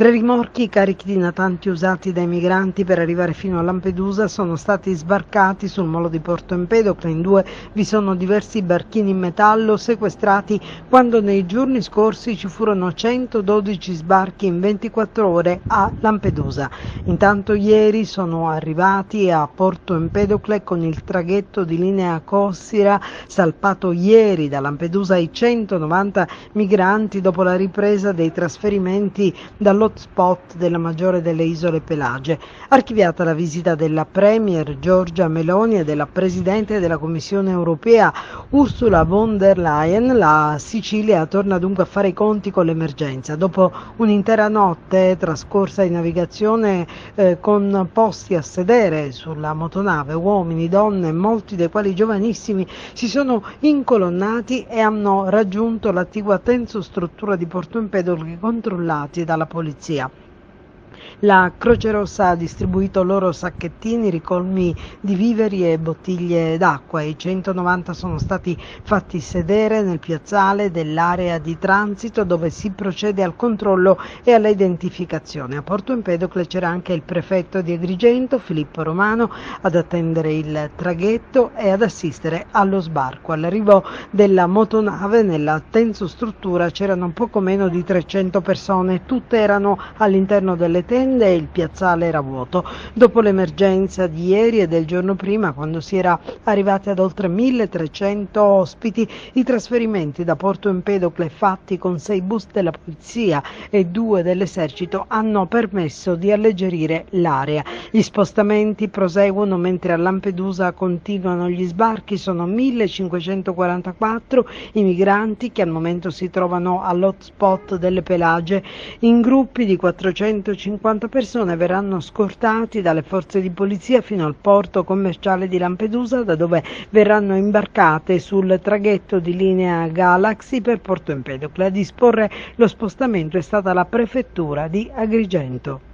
3 rimorchi carichi di natanti usati dai migranti per arrivare fino a Lampedusa sono stati sbarcati sul molo di Porto Empedocle. In 2 vi sono diversi barchini in metallo sequestrati quando nei giorni scorsi ci furono 112 sbarchi in 24 ore a Lampedusa. Intanto ieri sono arrivati a Porto Empedocle con il traghetto di linea Cossira, salpato ieri da Lampedusa, i 190 migranti dopo la ripresa dei trasferimenti dall'hotspot della maggiore delle isole Pelagie. Archiviata la visita della Premier Giorgia Meloni e della Presidente della Commissione Europea Ursula von der Leyen, la Sicilia torna dunque a fare i conti con l'emergenza. Dopo un'intera notte trascorsa in navigazione con posti a sedere sulla motonave, uomini, donne, molti dei quali giovanissimi, si sono incolonnati e hanno raggiunto l'attigua tensostruttura di Porto Empedocle controllati dalla polizia. La Croce Rossa ha distribuito loro sacchettini, ricolmi di viveri e bottiglie d'acqua. I 190 sono stati fatti sedere nel piazzale dell'area di transito dove si procede al controllo e alla identificazione. A Porto Empedocle c'era anche il prefetto di Agrigento, Filippo Romano, ad attendere il traghetto e ad assistere allo sbarco. All'arrivo della motonave nella tensostruttura c'erano poco meno di 300 persone, tutte erano all'interno delle tende e il piazzale era vuoto. Dopo l'emergenza di ieri e del giorno prima, quando si era arrivati ad oltre 1300 ospiti, i trasferimenti da Porto Empedocle fatti con 6 bus della polizia e 2 dell'esercito hanno permesso di alleggerire l'area. Gli spostamenti proseguono mentre a Lampedusa continuano gli sbarchi. Sono 1544 i migranti che al momento si trovano all'hotspot delle Pelagie. In gruppi di 450 persone verranno scortati dalle forze di polizia fino al porto commerciale di Lampedusa, da dove verranno imbarcate sul traghetto di linea Galaxy per Porto Empedocle. A disporre lo spostamento è stata la prefettura di Agrigento.